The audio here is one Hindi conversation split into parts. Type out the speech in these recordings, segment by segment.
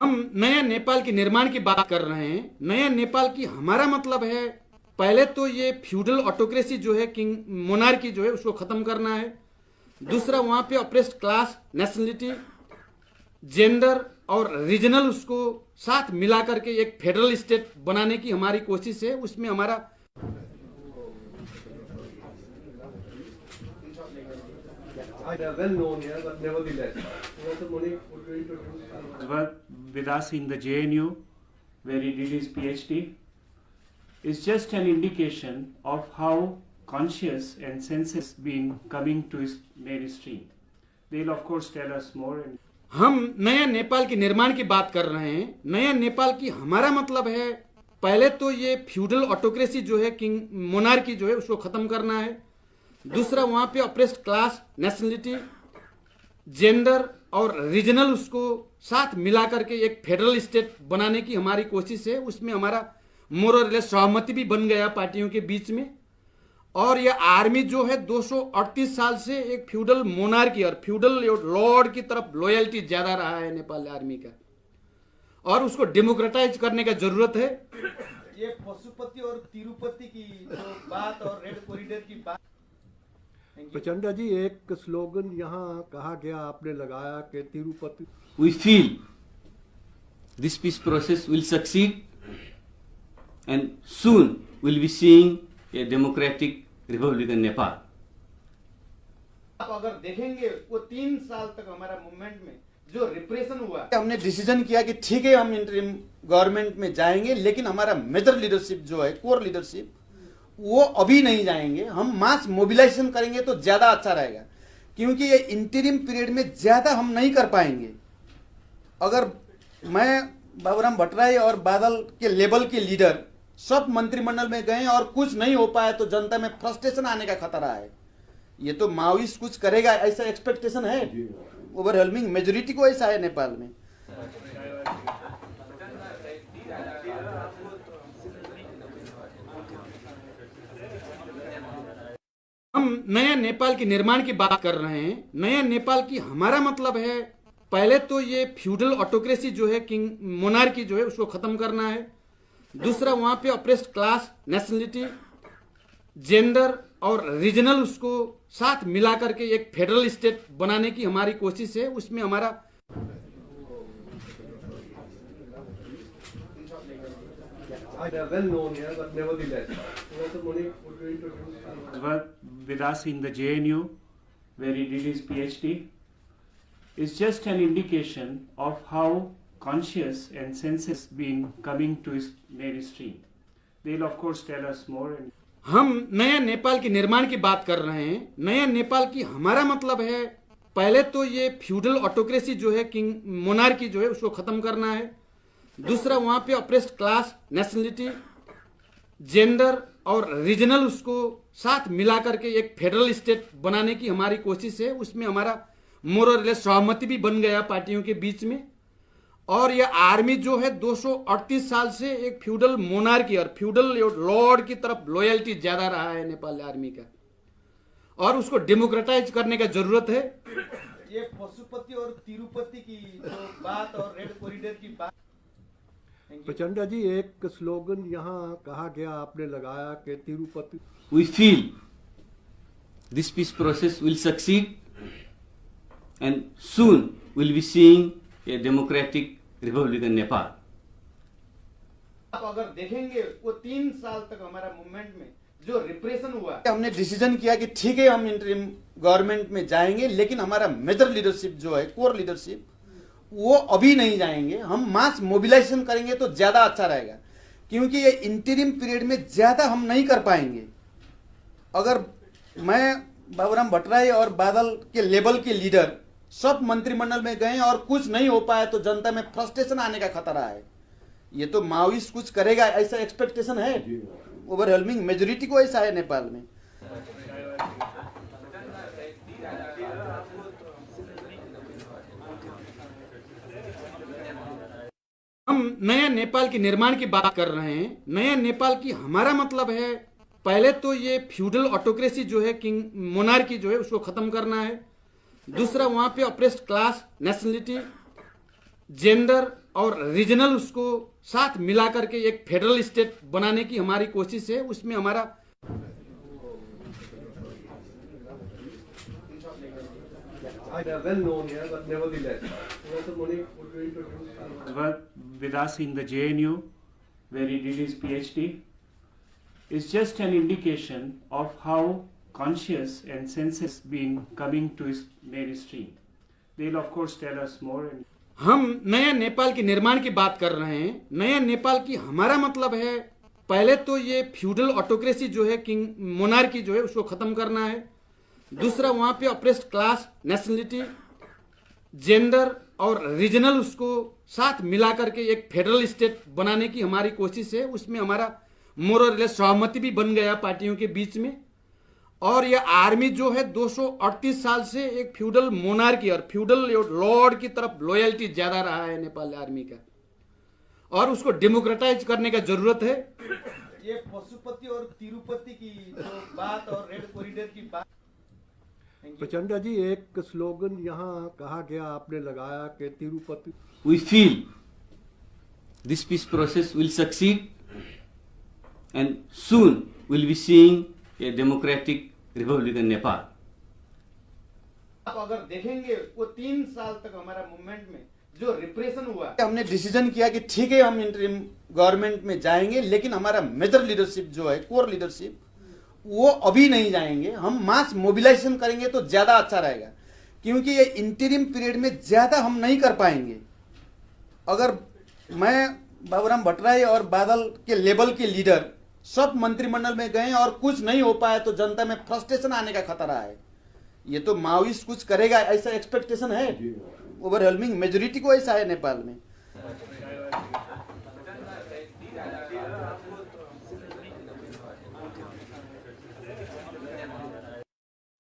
हम नया नेपाल के निर्माण की बात कर रहे हैं। नया नेपाल की हमारा मतलब है, पहले तो ये फ्यूडल ऑटोक्रेसी जो है, किंग मोनार्की जो है, उसको खत्म करना है। दूसरा, वहां पे ऑप्रेस्ड क्लास, नेशनलिटी, जेंडर और रीजनल उसको साथ मिला करके एक फेडरल स्टेट बनाने की हमारी कोशिश है। उसमें हमारा They are well known here, but nevertheless, Professor Monique would you introduce? Worked with us in the JNU, where he did his PhD, is just an indication of how conscious and senses been coming to his mainstream. They'll of course tell us more. हम नया नेपाल के निर्माण की बात कर रहे हैं। नया नेपाल की हमारा मतलब है, पहले तो ये फ्यूडल ऑटोक्रेसी जो है, किंग मोनार्की जो है, उसको खत्म करना है। दूसरा, वहां पे ऑप्रेस्ड क्लास, नेशनलिटी, जेंडर और रीजनल उसको साथ मिला करके एक फेडरल स्टेट बनाने की हमारी कोशिश है। उसमें हमारा मोर और लेस सहमति भी बन गया पार्टियों के बीच में। और यह आर्मी जो है 238 साल से एक फ्यूडल मोनार्की और फ्यूडल लॉर्ड की तरफ लॉयल्टी ज्यादा रहा है नेपाल आर्मी का, और उसको डेमोक्रेटाइज करने का जरूरत है। ये पशुपति और तिरुपति की जो बात और रेड कॉरिडोर की बात, प्रचंडा जी, एक स्लोगन यहाँ कहा गया, आपने लगाया कि Tirupati. We feel this peace process will succeed and soon we'll be seeing a democratic republic in Nepal. आप अगर देखेंगे वो 3 साल तक हमारा मूवमेंट में जो रिप्रेशन हुआ, हमने डिसीजन किया कि ठीक है हम इंटरिम गवर्नमेंट में जाएंगे, लेकिन हमारा मेजर लीडरशिप जो है, कोर लीडरशिप, वो अभी नहीं जाएंगे। हम मास मोबिलाइजेशन करेंगे तो ज्यादा अच्छा रहेगा, क्योंकि ये इंटरिम पीरियड में ज्यादा हम नहीं कर पाएंगे। अगर मैं, बाबूराम भट्टराई और बादल के लेवल के लीडर सब मंत्रिमंडल में गए और कुछ नहीं हो पाया तो जनता में फ्रस्ट्रेशन आने का खतरा है। ये तो माओइस्ट कुछ करेगा ऐसा एक्सपेक्टेशन है, ओवरवेलमिंग मेजोरिटी को ऐसा है नेपाल में। हम नया नेपाल के निर्माण की बात कर रहे हैं। नया नेपाल की हमारा मतलब है, पहले तो ये फ्यूडल ऑटोक्रेसी जो है, किंग मोनार्की जो है, उसको खत्म करना है। दूसरा, वहां पे ऑप्रेस्ड क्लास, नेशनलिटी, जेंडर और रीजनल उसको साथ मिला करके एक फेडरल स्टेट बनाने की हमारी कोशिश है। उसमें हमारा They are well known here, but nevertheless, Professor Monique would you introduce? Worked with us in the JNU, where he did his PhD, is just an indication of how conscious and senses been coming to his mainstream. They'll of course tell us more. हम नया नेपाल के निर्माण की बात कर रहे हैं। नया नेपाल की हमारा मतलब है, पहले तो ये फ्यूडल ऑटोक्रेसी जो है, किंग मोनार्की जो है, उसको खत्म करना है। दूसरा, वहां पे ऑप्रेस्ड क्लास, नेशनलिटी, जेंडर और रीजनल उसको साथ मिला करके एक फेडरल स्टेट बनाने की हमारी कोशिश है। उसमें हमारा मोर और लेस सहमति भी बन गया पार्टियों के बीच में। और यह आर्मी जो है 238 साल से एक फ्यूडल मोनार्की और फ्यूडल लॉर्ड की तरफ लॉयल्टी ज्यादा रहा है नेपाल आर्मी का, और उसको डेमोक्रेटाइज करने का जरूरत है। ये पशुपति और तिरुपति की जो बात और रेड कॉरिडोर की बात। प्रचंडा जी, एक स्लोगन यहाँ कहा गया, आपने लगाया कि Tirupati. We feel this peace process will succeed and soon we'll be seeing a democratic republic in Nepal. आप अगर देखेंगे वो 3 साल तक हमारा मूवमेंट में जो रिप्रेशन हुआ, हमने डिसीजन किया कि ठीक है हम इंटरिम गवर्नमेंट में जाएंगे, लेकिन हमारा मेजर लीडरशिप जो है, कोर लीडरशिप, वो अभी नहीं जाएंगे। हम मास मोबिलाइजेशन करेंगे तो ज्यादा अच्छा रहेगा, क्योंकि ये इंटरिम पीरियड में ज्यादा हम नहीं कर पाएंगे। अगर मैं, बाबूराम भट्टराई और बादल के लेवल के लीडर सब मंत्रिमंडल में गए और कुछ नहीं हो पाया तो जनता में फ्रस्ट्रेशन आने का खतरा है। ये तो माओइस्ट कुछ करेगा ऐसा एक्सपेक्टेशन है, ओवरवेलमिंग मेजोरिटी को ऐसा है नेपाल में। हम नया नेपाल के निर्माण की बात कर रहे हैं। नया नेपाल की हमारा मतलब है, पहले तो ये फ्यूडल ऑटोक्रेसी जो है, किंग मोनार्की जो है, उसको खत्म करना है। दूसरा, वहां पे ऑप्रेस्ड क्लास, नेशनलिटी, जेंडर और रीजनल उसको साथ मिला करके एक फेडरल स्टेट बनाने की हमारी कोशिश है। उसमें हमारा well known here, but nevertheless. Professor Monique, would you introduce? Worked with us in the JNU, where he did his PhD, is just an indication of how conscious and senses been coming to his mainstream. They'll of course tell us more. हम नया नेपाल के निर्माण की बात कर रहे हैं। नया नेपाल की हमारा मतलब है, पहले तो ये फ्यूडल ऑटोक्रेसी जो है, किंग मोनार्की जो है, उसको खत्म करना है। दूसरा, वहां पे ऑप्रेस्ड क्लास, नेशनलिटी, जेंडर और रीजनल उसको साथ मिला करके एक फेडरल स्टेट बनाने की हमारी कोशिश है। उसमें हमारा मोर और लेस सहमति भी बन गया पार्टियों के बीच में। और ये आर्मी जो है 238 साल से एक फ्यूडल मोनार्की और फ्यूडल लॉर्ड की तरफ लॉयल्टी ज्यादा रहा है नेपाल आर्मी का, और उसको डेमोक्रेटाइज करने का जरूरत है। ये पशुपति और तिरुपति की जो बात और रेड कॉरिडोर की बात, प्रचंडा जी, एक स्लोगन यहाँ कहा गया, आपने लगाया कि Tirupati. We feel this peace process will succeed and soon we'll be seeing a democratic Republic in Nepal. आप अगर देखेंगे वो 3 साल तक हमारा मूवमेंट में जो रिप्रेशन हुआ, हमने डिसीजन किया कि ठीक है हम इंटरिम गवर्नमेंट में जाएंगे, लेकिन हमारा मेजर लीडरशिप जो है, कोर लीडरशिप, वो अभी नहीं जाएंगे। हम मास मोबिलाइजेशन करेंगे तो ज्यादा अच्छा रहेगा, क्योंकि ये इंटरिम पीरियड में ज्यादा हम नहीं कर पाएंगे। अगर मैं बाबूराम भट्टराई और बादल के लेवल के लीडर सब मंत्रिमंडल में गए और कुछ नहीं हो पाया तो जनता में फ्रस्ट्रेशन आने का खतरा है। ये तो माओइस्ट कुछ करेगा ऐसा एक्सपेक्टेशन है, ओवरवेलमिंग मेजोरिटी को ऐसा है नेपाल में।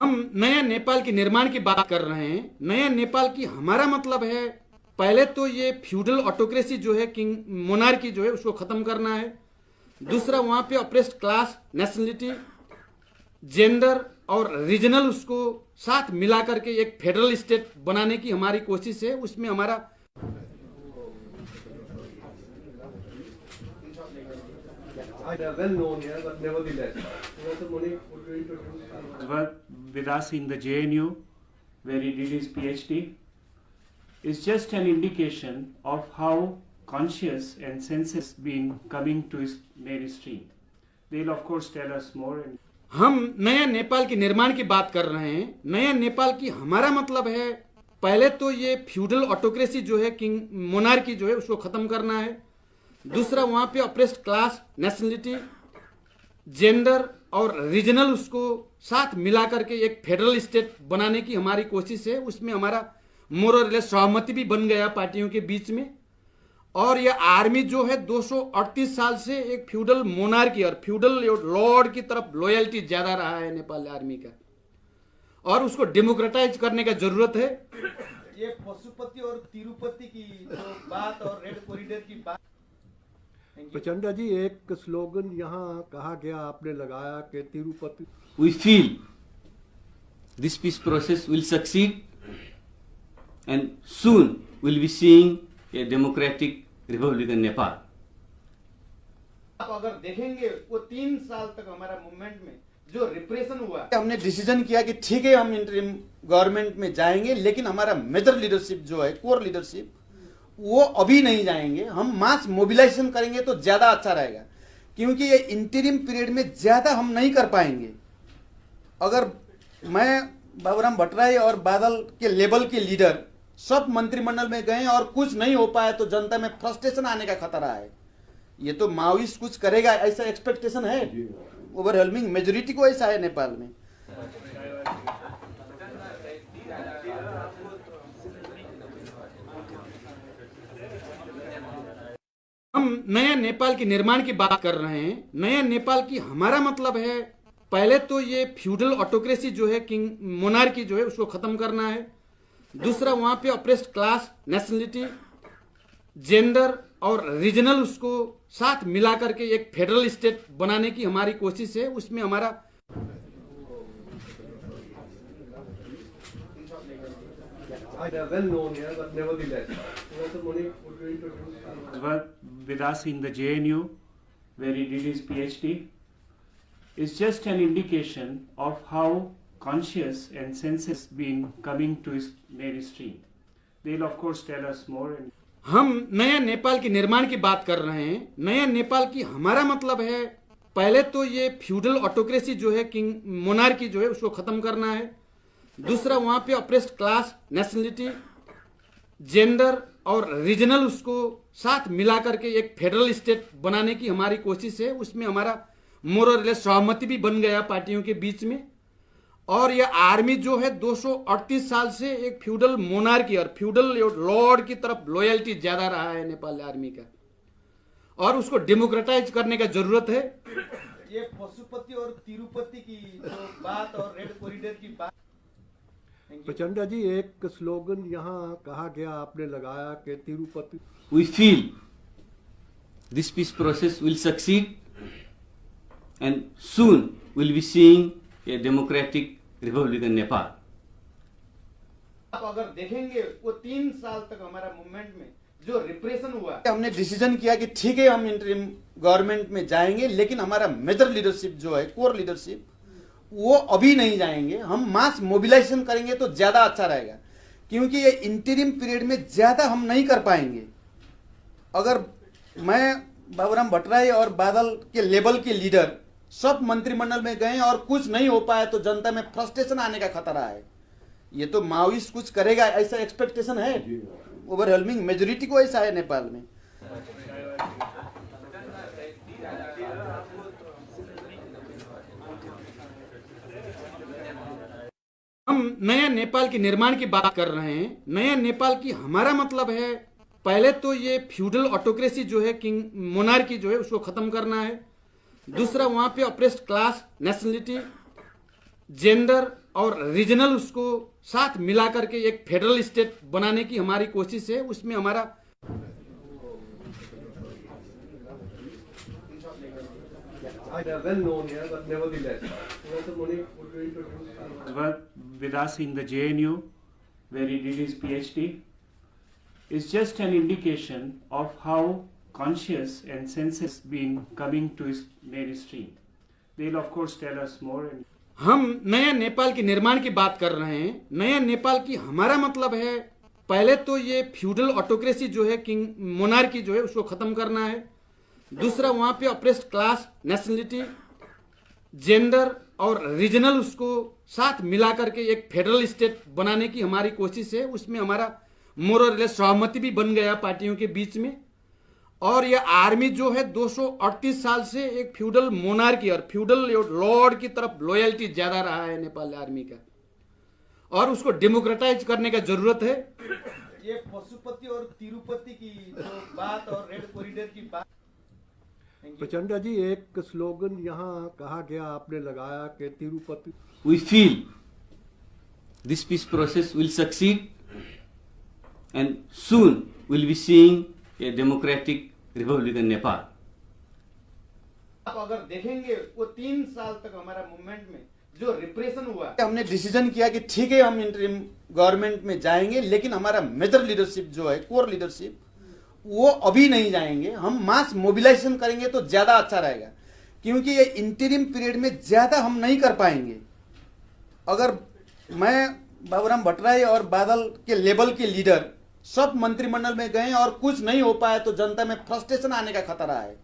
हम नया नेपाल के निर्माण की बात कर रहे हैं। नया नेपाल की हमारा मतलब है, पहले तो ये फ्यूडल ऑटोक्रेसी जो है, किंग मोनार्की जो है, उसको खत्म करना है। दूसरा, वहां पे ऑप्रेस्ड क्लास, नेशनलिटी, जेंडर और रीजनल उसको साथ मिला करके एक फेडरल स्टेट बनाने की हमारी कोशिश है। उसमें हमारा well known here, but nevertheless. Professor Monique, would you introduce? Worked with us in the JNU, where he did his PhD, is just an indication of how conscious and senses been coming to his mainstream. They'll of course tell us more. हम नया नेपाल के निर्माण की बात कर रहे हैं। नया नेपाल की हमारा मतलब है, पहले तो ये फ्यूडल ऑटोक्रेसी जो है, किंग मोनार्की जो है, उसको खत्म करना है। दूसरा, वहां पे ऑप्रेस्ड क्लास, नेशनलिटी, जेंडर और रीजनल उसको साथ मिला करके एक फेडरल स्टेट बनाने की हमारी कोशिश है। उसमें हमारा मोर और लेस सहमति भी बन गया पार्टियों के बीच में। और ये आर्मी जो है 238 साल से एक फ्यूडल मोनार्की और फ्यूडल लॉर्ड की तरफ लॉयल्टी ज्यादा रहा है नेपाल आर्मी का, और उसको डेमोक्रेटाइज करने का जरूरत है। ये पशुपति और तिरुपति की जो बात और रेड कॉरिडोर की बात, प्रचंडा जी, एक स्लोगन यहाँ कहा गया, आपने लगाया कि Tirupati. We feel this peace process will succeed and soon we'll be seeing a democratic Republic in Nepal. आप अगर देखेंगे वो 3 साल तक हमारा मूवमेंट में जो रिप्रेशन हुआ, हमने डिसीजन किया कि ठीक है हम इंटरिम गवर्नमेंट में जाएंगे, लेकिन हमारा मेजर लीडरशिप जो है, कोर लीडरशिप, वो अभी नहीं जाएंगे। हम मास मोबिलाइजेशन करेंगे तो ज्यादा अच्छा रहेगा, क्योंकि ये इंटरिम पीरियड में ज्यादा हम नहीं कर पाएंगे। अगर मैं बाबूराम भट्टराई और बादल के लेवल के लीडर सब मंत्रिमंडल में गए और कुछ नहीं हो पाया तो जनता में फ्रस्ट्रेशन आने का खतरा है। ये तो माओइस्ट कुछ करेगा ऐसा एक्सपेक्टेशन है, ओवरवेलमिंग मेजोरिटी को ऐसा है नेपाल में। हम नया नेपाल के निर्माण की बात कर रहे हैं। नया नेपाल की हमारा मतलब है, पहले तो ये फ्यूडल ऑटोक्रेसी जो है, किंग मोनार्की जो है, उसको खत्म करना है। दूसरा, वहां पे ऑप्रेस्ड क्लास, नेशनलिटी, जेंडर और रीजनल उसको साथ मिला करके एक फेडरल स्टेट बनाने की हमारी कोशिश है। उसमें हमारा well known here, but nevertheless. Professor Monique, would with us in the JNU, where he did his PhD, is just an indication of how conscious and senses been coming to his mainstream. They'll of course tell us more. And हम नया नेपाल के निर्माण की बात कर रहे हैं। नया नेपाल की हमारा मतलब है पहले तो ये फ्यूडल ऑटोक्रेसी जो है, किंग मोनार्की जो है, उसको खत्म करना है। दूसरा, वहां पे ऑप्रेस्ड क्लास, नेशनलिटी, जेंडर और रीजनल उसको साथ मिला करके एक फेडरल स्टेट बनाने की हमारी कोशिश है। उसमें हमारा मोर और लेस सहमति भी बन गया पार्टियों के बीच में। और यह आर्मी जो है 238 साल से एक फ्यूडल मोनार्की और फ्यूडल लॉर्ड की तरफ लॉयल्टी ज्यादा रहा है नेपाल आर्मी का, और उसको डेमोक्रेटाइज करने का जरूरत है। ये पशुपति और तिरुपति की जो बात और रेड कॉरिडोर की बात, प्रचंडा जी, एक स्लोगन यहाँ कहा गया, आपने लगाया कि Tirupati. We feel this peace process will succeed and soon we'll be seeing a democratic Republic in Nepal. आप अगर देखेंगे वो 3 साल तक हमारा मूवमेंट में जो रिप्रेशन हुआ, हमने डिसीजन किया कि ठीक है हम इंटरिम गवर्नमेंट में जाएंगे, लेकिन हमारा मेजर लीडरशिप जो है, कोर लीडरशिप, वो अभी नहीं जाएंगे। हम मास मोबिलाइजेशन करेंगे तो ज्यादा अच्छा रहेगा, क्योंकि ये इंटरिम पीरियड में ज्यादा हम नहीं कर पाएंगे। अगर मैं, बाबूराम भट्टराई और बादल के लेवल के लीडर सब मंत्रिमंडल में गए और कुछ नहीं हो पाया तो जनता में फ्रस्ट्रेशन आने का खतरा है। ये तो माओइस्ट कुछ करेगा ऐसा एक्सपेक्टेशन है, ओवरवेलमिंग मेजोरिटी को ऐसा है नेपाल में। हम नया नेपाल के निर्माण की बात कर रहे हैं। नया नेपाल की हमारा मतलब है पहले तो ये फ्यूडल ऑटोक्रेसी जो है, किंग मोनार्की जो है, उसको खत्म करना है। दूसरा, वहां पे ऑप्रेस्ड क्लास, नेशनलिटी, जेंडर और रीजनल उसको साथ मिला करके एक फेडरल स्टेट बनाने की हमारी कोशिश है। उसमें हमारा well known here, but nevertheless. Professor Monique, would you introduce? with us in the JNU, where he did his PhD, is just an indication of how conscious and senses been coming to his mainstream. They'll of course tell us more. And हम नया नेपाल के निर्माण की बात कर रहे हैं। नया नेपाल की हमारा मतलब है पहले तो ये फ्यूडल ऑटोक्रेसी जो है, किंग मोनार्की जो है, उसको खत्म करना है। दूसरा, वहां पे ऑप्रेस्ड क्लास, नेशनलिटी, जेंडर और रीजनल उसको साथ मिला करके एक फेडरल स्टेट बनाने की हमारी कोशिश है। उसमें हमारा मोर और लेस सहमति भी बन गया पार्टियों के बीच में। और यह आर्मी जो है 238 साल से एक फ्यूडल मोनार्की और फ्यूडल लॉर्ड की तरफ लॉयल्टी ज्यादा रहा है नेपाल आर्मी का, और उसको डेमोक्रेटाइज करने का जरूरत है। ये पशुपति और तिरुपति की जो बात और रेड कॉरिडोर की बात, प्रचंडा जी, एक स्लोगन यहाँ कहा गया, आपने लगाया कि Tirupati. We feel this peace process will succeed and soon we'll be seeing a democratic Republic in Nepal. आप अगर देखेंगे वो 3 साल तक हमारा मूवमेंट में जो रिप्रेशन हुआ, हमने डिसीजन किया कि ठीक है हम इंटरिम गवर्नमेंट में जाएंगे, लेकिन हमारा मेजर लीडरशिप जो है, कोर लीडरशिप, वो अभी नहीं जाएंगे। हम मास मोबिलाइजेशन करेंगे तो ज्यादा अच्छा रहेगा, क्योंकि ये इंटरिम पीरियड में ज्यादा हम नहीं कर पाएंगे। अगर मैं, बाबूराम भट्टराई और बादल के लेवल के लीडर सब मंत्रिमंडल में गए और कुछ नहीं हो पाया तो जनता में फ्रस्ट्रेशन आने का खतरा है।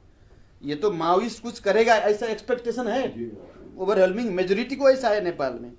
ये तो माओइस्ट कुछ करेगा ऐसा एक्सपेक्टेशन है, ओवरवेलमिंग मेजोरिटी को ऐसा है नेपाल में।